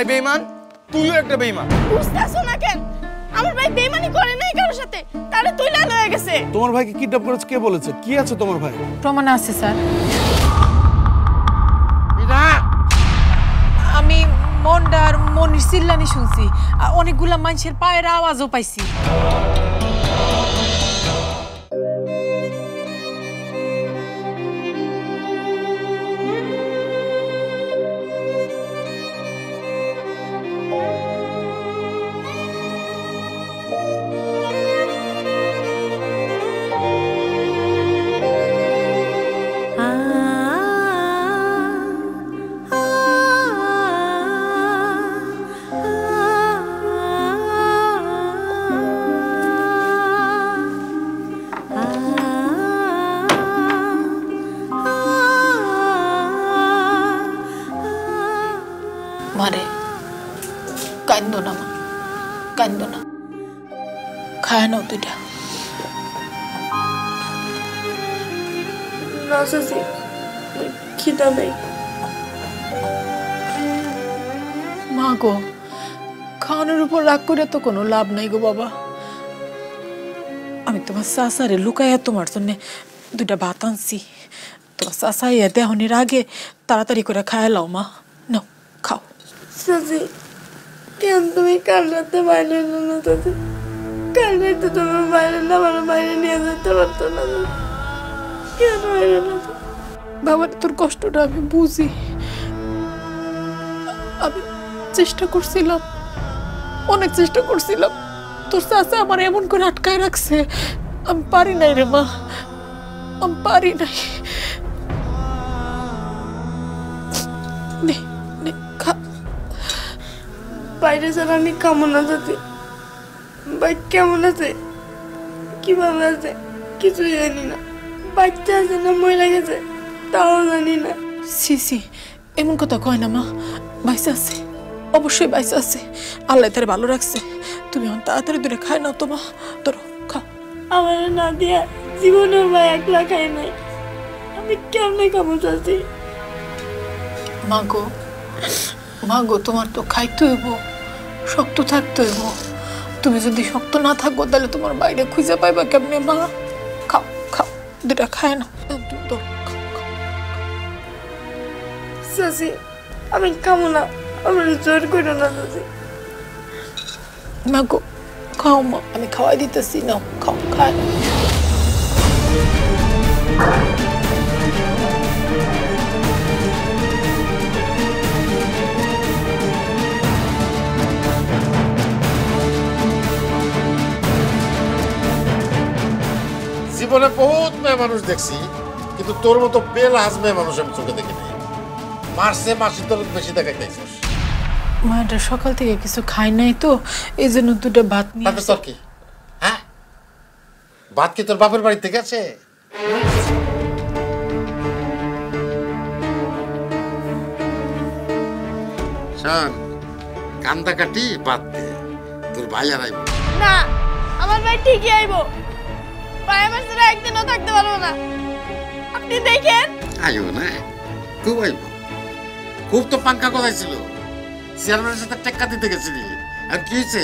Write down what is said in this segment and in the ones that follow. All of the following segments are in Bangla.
ভাই বেঈমান, তুইও একটা বেঈমান। বুঝতাছো না কেন? আমার ভাই বেঈমানি করে নাই কারোর সাথে, তারে তুইলা লয়ে গেছে। তোমার ভাইকে কিডন্যাপ করেছে কে বলেছে? কি আছে তোমার ভাই? প্রমাণ আছে স্যার। আমি মন্ডার মনির চিল্লানি শুনছি, অনেকগুলা মানুষের পায়ের আওয়াজও পাইছি। মারে কান্দো না মা, কান্দো না, খায় নাও দুইটা। না চাচি, খিদা নেই। মা গো, খাওয়ানোর উপর রাগ করে তো কোনো লাভ নাই গো বাবা। আমি তোমার চাচারে লুকাইয়া তোমার জন্য দুইটা ভাত আনছি। তোমার চাচা ইয়ে দেহনির আগে তাড়াতাড়ি করে খায় লাও মা, নাও খাও। চাচি, কেন তুমি কাল রাতে বাইরে এলো না? চাচি, কাল রাতে তোমার বাইরে না, আমার বাইরে নিয়ে যেতে পারতো না। কেন বাইরে না? বাবার তোর কষ্টটা আমি বুঝি। আমি চেষ্টা করছিলাম, অনেক চেষ্টা করছিলাম। তোর চাচা আমার এমন করে আটকায় রাখছে, আমি পারি নাই রে মা, আমি পারি নাই। নে নে খা। বাইরে ছাড়া আমি কেমন না চাচি? ভাই কেমন আছে, কিভাবে আছে কিছুই জানি না। বাচ্চা আছে না মরে গেছে তাও জানি না। সি সি, এমন কথা কয় না মা, বাইসা আছে, অবশ্যই বাইসা আছে, আল্লাহ তারে ভালো রাখছে। তুমি এখন তাড়াতাড়ি দূরে খায় নাও তো মা, ধরো খাও। আমার না দিয়া জীবনের ভাই একলা খাই নাই, আমি কেমনে খাবো চাচি? মাগো, মাগো, তোমার তো খাইতে হইব, শক্ত থাকতে হইব। তুমি যদি শক্ত না থাকবো তাহলে তোমার বাইরে খুঁজে পাইবা কেমনে মা? খাও খাও, দুটা খায় না, চাচি আমি খাবো না, আমার জোর করো না চাচি। মাগো খাও মা, আমি খাওয়াই দিতেছি, নাও খাও, খায়। জীবনে বহুত মেয়ে মানুষ দেখছি, কিন্তু তোর মতো বেলাজ মেয়ে মানুষ আমি চোখে দেখি নাই। মারছে মাসির তোর বেশি দেখাইতেছিস। মাটা সকাল থেকে কিছু খাই নাই তো, এই জন্য দুটো ভাত নিয়ে। তোর কি হ্যাঁ, ভাত কি তোর বাপের বাড়ি থেকে আছে? শোন, কান্দা কাটি বাদ দে, তোর ভাই আর আইব না। আমার ভাই ঠিকই আইব, ভাই আমার সাথে একদিনও থাকতে পারবো না। আপনি দেখেন। আইব না, খুব আইব। খুব তো পাঙ্কা কথাই ছিল, চেয়ারম্যানের সাথে টেক্কা দিতে গেছিলি। আর কি হয়েছে?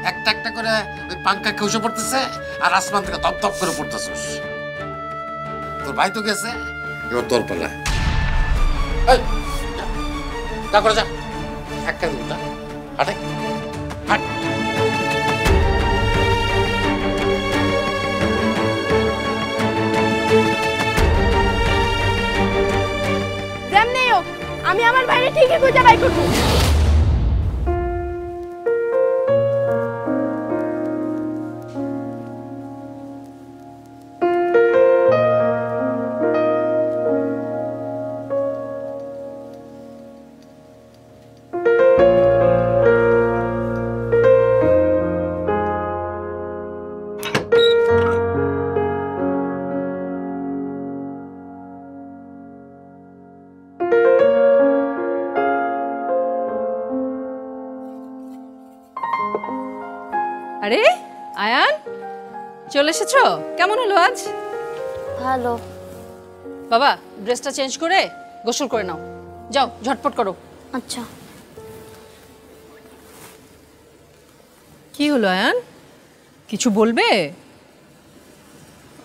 একটা একটা করে ওই পাঙ্কা খসে পড়তেছে আর আসমান থেকে ধপ ধপ করে পড়তেছিস। তোর ভাই তো গেছে, এবার তোর পালা। এই যা করে যা, একটা দুটা হাঁটে হাঁট। যেমনি হোক আমি আমার বাইরে ঠিকই খুঁজে বাই করবো। আরে আয়ান, চলে এসেছো? কেমন হলো আজ? ভালো। বাবা, ড্রেসটা চেঞ্জ করে গোসল করে নাও, যাও ঝটপট করো। আচ্ছা। কি হলো আয়ান, কিছু বলবে?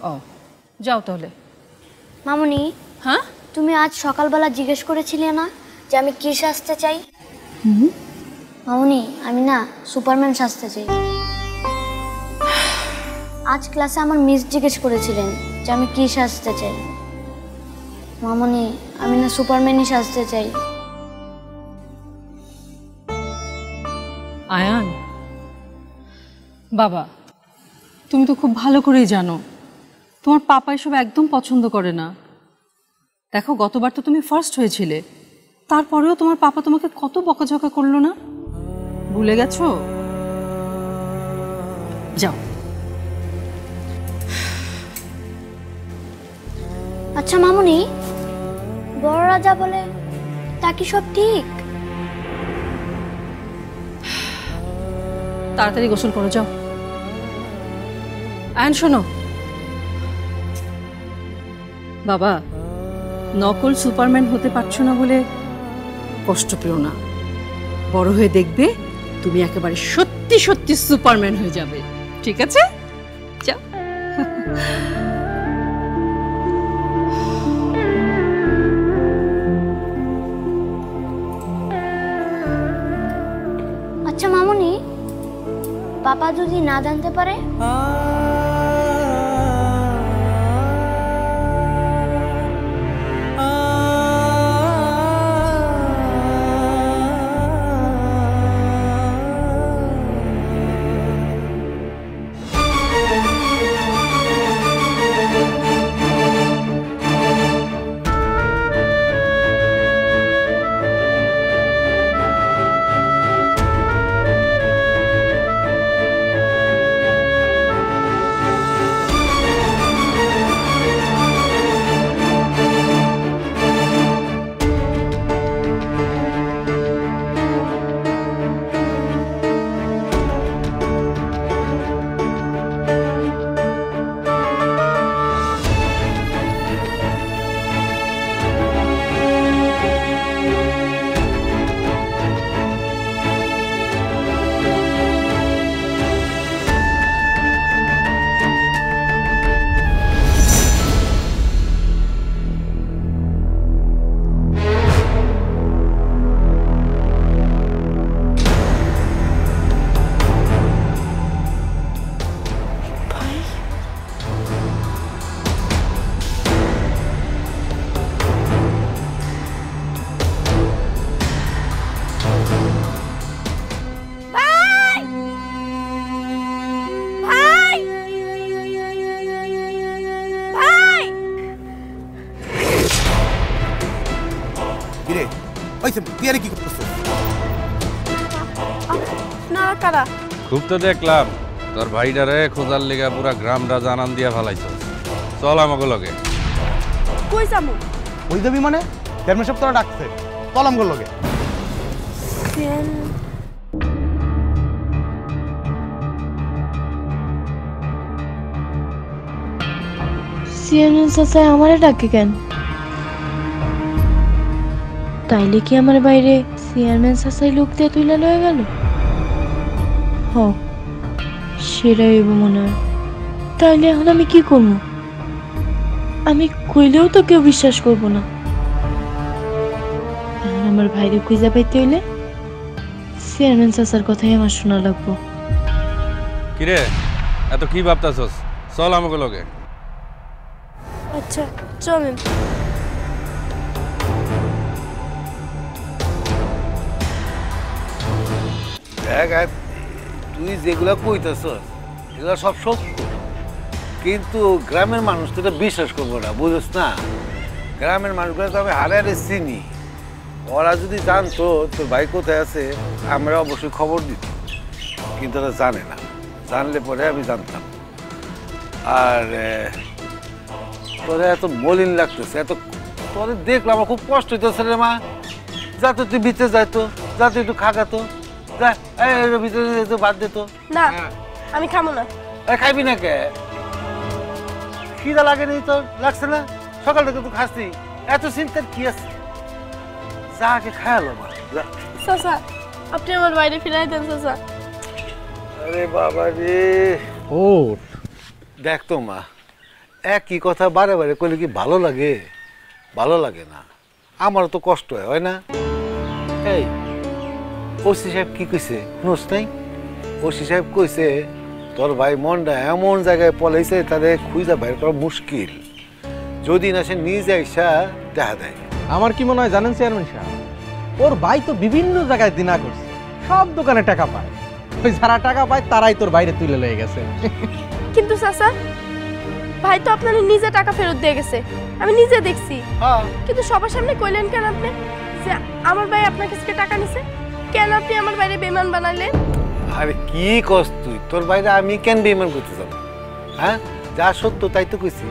ও যাও তাহলে। মামুনি, হ্যাঁ তুমি আজ সকালবেলা জিজ্ঞেস করেছিলে না যে আমি কি সাজতে চাই? মামুনি, আমি না সুপারম্যান সাজতে চাই। আজ ক্লাসে আমার মিস জিজ্ঞেস করেছিলেন যে আমি কি সাজতে চাই। মামুনি, আমি না সুপারম্যানই সাজতে চাই। আয়ান বাবা, তুমি তো খুব ভালো করেই জানো তোমার পাপা এসব একদম পছন্দ করে না। দেখো গতবার তো তুমি ফার্স্ট হয়েছিলে, তারপরেও তোমার পাপা তোমাকে কত বকাঝকা করলো না, ভুলে গেছো? যাও। আচ্ছা মামুনি, বড়রা যা বলে তা কি সব ঠিক? তাড়াতাড়ি গোসল করো, যাও। আয়ান শোনো বাবা, নকল সুপারম্যান হতে পারছো না বলে কষ্ট পেও না, বড় হয়ে দেখবে তুমি একেবারে সত্যি সত্যি সুপারম্যান হয়ে যাবে, ঠিক আছে? যাও। আচ্ছা মামুনি, পাপা যদি না জানতে পারে? খুব তো দেখলাম তোর ভাইটারে খোঁজার লেগা পুরা গ্রামটা জানান দিয়া ফালাইছ। চল আমাকে লগে। কই যাবো? ওই দেবী মানে চেয়ারম্যান সাহেব তোরা ডাকছে, চল আমগোর লগে। চেয়ারম্যান চাচা আমারে ডাকে কেন? তাইলে কি আমার বাইরে চেয়ারম্যান চাচাই লোক দিয়ে তুইলা লয়ে গেল? হ, সেটাই হইব মনে হয়। তাইলে এখন আমি কি করব? আমি কইলেও তো কেউ বিশ্বাস করব না। এখন আমার ভাইরে খুঁজে পাইতে হইলে চেয়ারম্যান চাচার কথাই আমার শোনা লাগবো। কিরে এত কি ভাবতাছস? চল আমাকে লগে। আচ্ছা চলেন। দেখ তুই যেগুলা কইতেছ এগুলা সব সত্য, কিন্তু গ্রামের মানুষ তো এটা বিশ্বাস করবো না, বুঝছ না? গ্রামের মানুষগুলো তো আমি হারে হারে চিনি। ওরা যদি জানতো তোর ভাই কোথায় আছে আমরা অবশ্যই খবর দিত, কিন্তু ওরা জানে না। জানলে পরে আমি জানতাম। আর তোরা এত মলিন লাগতেছে, এত তোরে দেখলাম আমার খুব কষ্ট হইতেছে রে মা। যা তো তুই ভিতরে যাইতো, যা তুই একটু খাগাতো, যা ভিতরে বাদ দিত। না আমি খাবো না। খাইবি না কে? খিদা লাগে নি তোর? লাগছে না? সকাল থেকে তুই খাসনি, এত চিন্তার কি আছে? যা আগে খায়ালো মা। চাচা আপনি আমার বাইরে ফিরাই দেন চাচা। আরে বাবা রে, ওর দেখ তো মা, একই কথা বারে বারে করলে কি ভালো লাগে? ভালো লাগে না, আমারও তো কষ্ট হয় না? এই ওসি সাহেব কি কইছে শুনোস নাই? ওসি সাহেব কইছে তোর ভাই মনটা এমন জায়গায় পলাইছে তাদের খুঁজা বাইর করা মুশকিল, যদি না সে নিজে আইসা দেখা দেয়। আমার কি মনে হয় জানেন চেয়ারম্যান সাহেব, ওর ভাই তো বিভিন্ন জায়গায় দিনা করছে, সব দোকানে টাকা পায়, ওই যারা টাকা পায় তারাই তোর বাইরে তুলে লয়ে গেছে। কিন্তু চাচা, ভাই তো আপনার নিজে টাকা ফেরত দিয়ে গেছে, আমি নিজে দেখছি। কিন্তু সবার সামনে কইলেন কেন আপনি যে আমার ভাই আপনার কাছে টাকা নিছে? কেন আপনি আমার বাইরে বেমান বানাইলেন? আরে কি কস তুই? তোর বাইরে আমি কেন বেইমান করতে যাব? হ্যাঁ, যা সত্য তাই তো কইছি,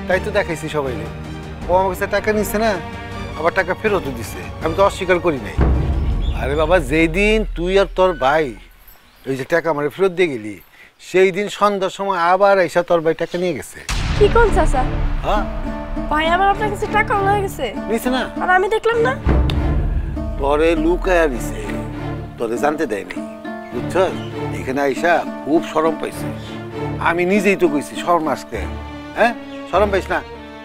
তাই তো দেখাইছি সবাই। ও আমার কাছে টাকা নিচ্ছে না, আবার টাকা ফেরতও দিছে, আমি তো অস্বীকার করি নাই। আরে বাবা, যেই দিন তুই আর তোর ভাই ওই যে টাকা আমার ফেরত দিয়ে গেলি, সেই দিন সন্ধ্যার সময় আবার এসে তোর ভাই টাকা নিয়ে গেছে। কি কোন চাচা? হ্যাঁ, ভাই আমার আপনার কাছে টাকা লয়ে গেছে? নিছে না? আর আমি দেখলাম না। তোরে লুকায়া দিছে, তোরে জানতে দেয়নি, বুঝছ? এখানে আইসা খুব শরম পাইছে। আমি নিজেই তো কইছি শরম আসতে। হ্যাঁ, শরম পাইস না?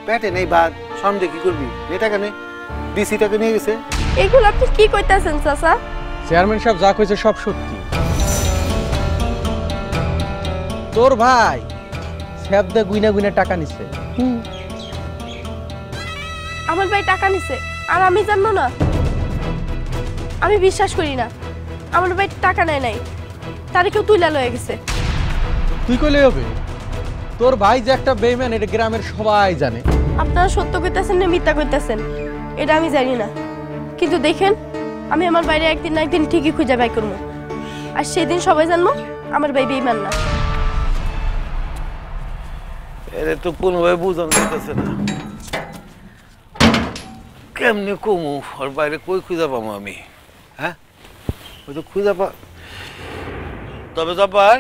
পেটে নেই বাদ, শরম দিয়ে কি করবি? নে টাকা নে, ডিসি টাকা নিয়ে গেছে। এগুলো আপনি কি কইতাছেন চাচা? চেয়ারম্যান সাহেব যা কইছে সব সত্যি। তোর ভাই স্যাবদা গুইনা গুইনা টাকা নিছে। আমার ভাই টাকা নিছে আর আমি জানবো না? আমি বিশ্বাস করি না, আমার ভাই টাকা নেয় নাই, তারে কেউ তুইলা লয়ে গেছে। তুই কইলে হবে? তোর ভাই যে একটা বেইমান এটা গ্রামের সবাই জানে। আপনারা সত্য কইতাছেন না মিথ্যা কইতাছেন এটা আমি জানি না, কিন্তু দেখেন আমি আমার বাইরে একদিন না একদিন ঠিকই খুঁজে বাই করবো, আর সেদিন সবাই জানবো আমার ভাই বেইমান না। এরে তো কোনোভাবে বুঝানো যাইতেছে না, কেমনে কমু? ওর বাইরে কই খুঁজা পাবো আমি? হ্যাঁ, ওই তো খুঁজা পা। তবে জব্বার,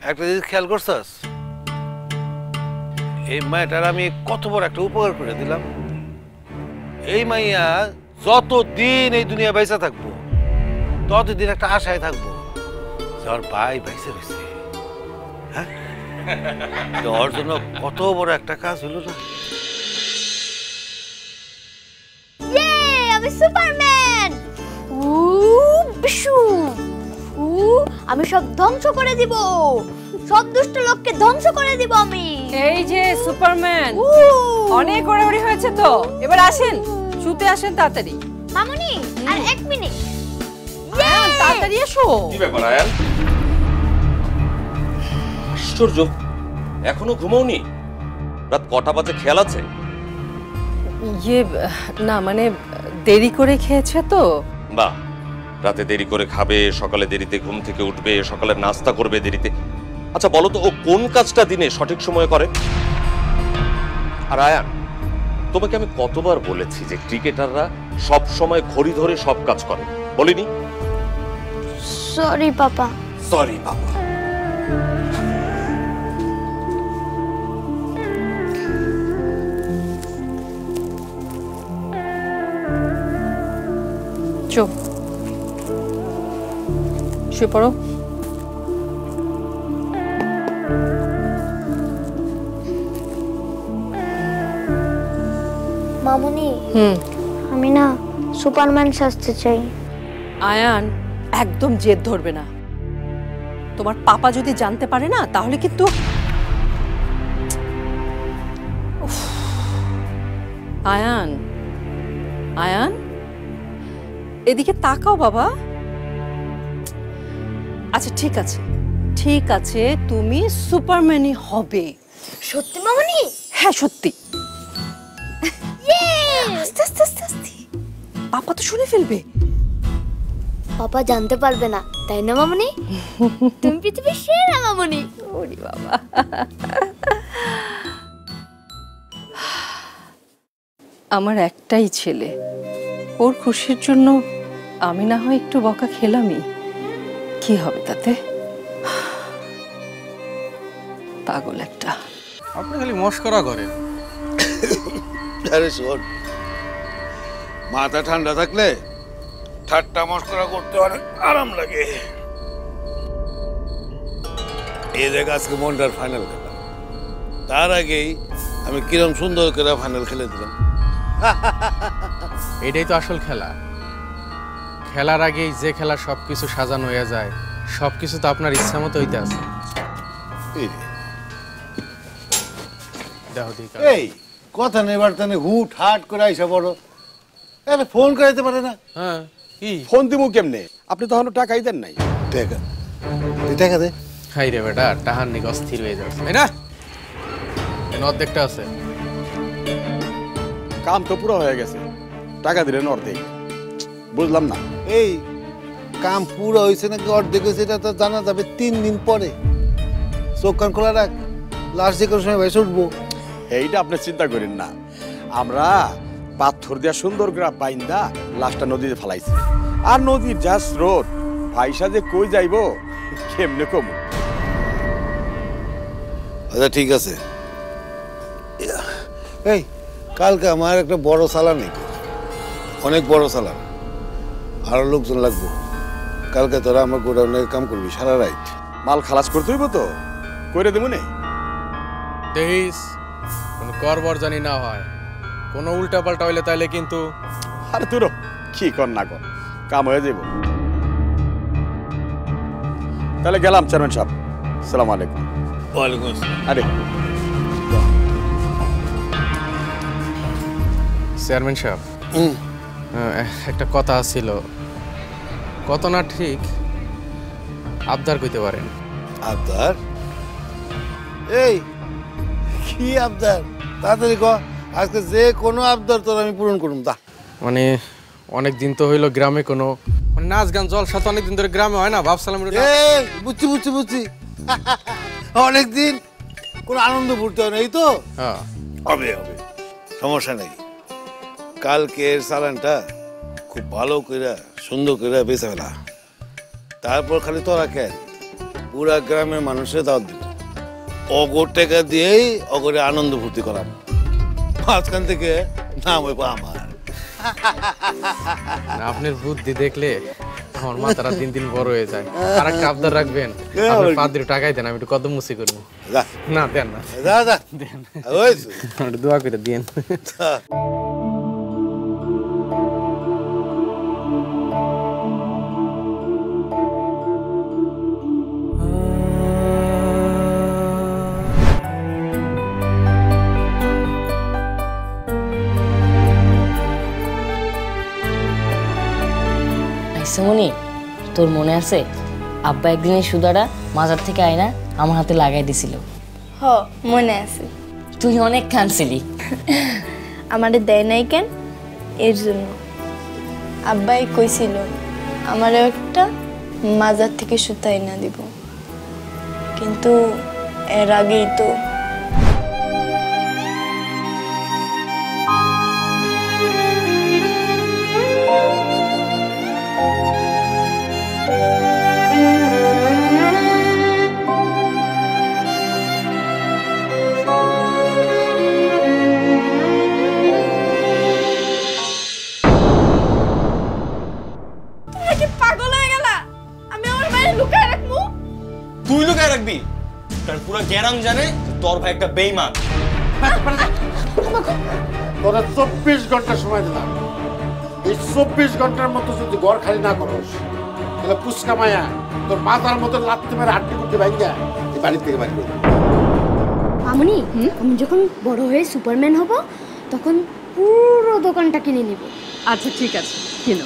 একটা জিনিস খেয়াল করছস? এই মাইটার আমি কত বড় একটা উপকার করে দিলাম। এই মাইয়া যতদিন এই দুনিয়া বেঁচে থাকবো ততদিন একটা আশায় থাকবো যে ওর ভাই বেঁচে রয়েছে। হ্যাঁ, ওর জন্য কত বড় একটা কাজ হলো না? আমি সুপারম্যান। বিশু, আমি সব ধ্বংস করে দিব, সব দুষ্ট লোককে ধ্বংস করে দিব আমি। এই যে সুপারম্যান, অনেক ওড়াউড়ি হয়েছে তো, এবার আসেন, শুতে আসেন তাড়াতাড়ি। মামুনি, আর 1 মিনিট। তাড়াতাড়ি এসো। কি ব্যাপার আয়ান? আশ্চর্য, এখনো ঘুমাওনি? রাত কটা বাজে খেয়াল আছে? ইয়ে না, মানে দেরি করে খেয়েছে তো। বাহ, রাতে দেরি করে খাবে, সকালে দেরিতে ঘুম থেকে উঠবে, সকালে নাস্তা করবে দেরিতে। আচ্ছা বলো তো, ও কোন কাজটা দিনে সঠিক সময়ে করে? আর আয়ান, তোমাকে আমি কতবার বলেছি যে ক্রিকেটাররা সব সময় ঘড়ি ধরে সব কাজ করে, বলিনি? সরি পাপা। সরি বাবা। চুপ, শুয়ে পড়ো। মামুনি, আমি না সুপারম্যান সাজতে চাই। আয়ান, একদম জেদ ধরবে না। তোমার পাপা যদি জানতে পারে না তাহলে কিন্তু। আয়ান, আয়ান, এদিকে তাকাও বাবা। আচ্ছা ঠিক আছে, ঠিক আছে, তুমি সুপারম্যানই হবে। সত্যি মামুনি? হ্যাঁ সত্যি। আস্তে আস্তে আস্তে আস্তে। পাপা তো শুনে ফেলবে। পাপা জানতে পারবে না, তাই না মামুনি? তুমি পৃথিবীর সেরা মামুনি। ওরে বাবা। আমার একটাই ছেলে, ওর খুশির জন্য আমি না হয় একটু বকা খেলামই, কি হবে তাতে? পাগল একটা। আপনি খালি মস্করা করেন। আরে শোন, মাথা ঠান্ডা থাকলে ঠাট্টা মস্করা করতে অনেক আরাম লাগে। এই জায়গা আজকে মনটার ফাইনাল খেলা। তার আগেই আমি কিরম সুন্দর করে ফাইনাল খেলে দিলাম। এটাই তো আসল খেলা। খেলার আগেই যে খেলা সবকিছু সাজানো হয়ে যায়, সবকিছু তো আপনার ইচ্ছা মতো হইতে আছে। এই রে, দেখো দিকা এই কথা নেই বার্তা নেই, হুট হাট করে আইসা বড় ফোন করাইতে পারে না। হ্যাঁ কি ফোন দিমু কেমনে? আপনি তখন টাকাই দেন নাই। টাকা তুই টাকা দে। খাই রে বেটা, টাহার নিকে অস্থির হয়ে যাচ্ছে তাই না? অর্ধেকটা আছে। কাম তো পুরো হয়ে গেছে, টাকা দিলেন অর্ধেক। বুঝলাম না। এই কাম পুরো হয়েছে নাকি অর্ধেক হয়েছে এটা তো জানা যাবে 3 দিন পরে। চোখ কান খোলা রাখ, লাস্ট যে কোনো সময় ভেসে উঠবো। এইটা আপনি চিন্তা করেন না। আমরা পাথর দিয়া সুন্দর করে বাইন্দা লাশটা নদীতে ফেলাইছি। আর নদীর যা স্রোত, ভাইসা যে কই যাইব কেমনে কম। আচ্ছা ঠিক আছে। এই কালকে আমার একটা বড় চালান, অনেক বড় চালান, আরো লোকজন লাগবো। কালকে তোরা আমার গোডাউনের কাম করবি সারা রাত। মাল খালাস করতে হইব তো, করে দেবো নে। দেখিস কোনো করবর জানি না হয়, কোনো উল্টা পাল্টা হইলে তাইলে কিন্তু। আরে তুই কি কর না কর, কাম হয়ে যাইব। তাহলে গেলাম চেয়ারম্যান সাহেব, আসসালামু আলাইকুম। ওয়ালাইকুম আসসালাম। আরে চেয়ারম্যান সাহেব, একটা কথা ছিল, কত না ঠিক আবদার কইতে পারেন। আবদার? এই কি আবদার? তাড়াতাড়ি কর, আজকে যে কোনো আবদার তোর আমি পূরণ করুম। দা মানে অনেক দিন তো হইলো গ্রামে কোনো মানে নাচ গান জলসা তো অনেকদিন ধরে গ্রামে হয় না, ভাবছিলাম এই বুঝছি বুঝছি বুঝছি অনেকদিন কোনো আনন্দ ফুর্তি হয় না, এই তো হ্যাঁ হবে হবে, সমস্যা নেই। কালকের চালানটা খুব ভালো করে সুন্দর করে বেঁচে ফেলা, তারপর খালি তোরা কেন পুরা গ্রামের মানুষের দাওয়াত দিত, অগর টাকা দিয়েই অগরে আনন্দ ফুর্তি করাম। মাঝখান থেকে নাম হইব আমার। আপনার বুদ্ধি দেখলে আমার মাথাটা দিন দিন বড় হয়ে যায়। আর একটা আবদার রাখবেন, আপনি 5 দিন টাকাই দেন, আমি একটু কদম মুসি করবো। না দেন না, যা যা ওই একটু দোয়া করে দিন। মনি, তোর মনে আছে আব্বা একদিন সুদাটা মাজার থেকে আয়না আমার হাতে লাগাই দিছিল? হ মনে আছে। তুই অনেক কাঁদছিলি। আমারে দেয় নাই কেন? এর জন্য আব্বাই কইছিল আমারে একটা মাজার থেকে সুতা এনে দিব, কিন্তু এর আগেই তো তুই লুকায় রাখবি? কারণ পুরো গ্যারাম জানে তোর ভাই একটা বেঈমান। তোরা 24 ঘন্টা সময় দিলাম, এই 24 ঘন্টার মতো যদি ঘর খালি না করস তাহলে পুচকা মায়া তোর মাথার মতো লাত্তি মেরে হাড্ডি কুটি ভাঙ্গা এই বাড়ি থেকে বাড়ি করবি। মামুনি, আমি যখন বড় হয়ে সুপারম্যান হব তখন পুরো দোকানটা কিনে নিব। আচ্ছা ঠিক আছে, কেন?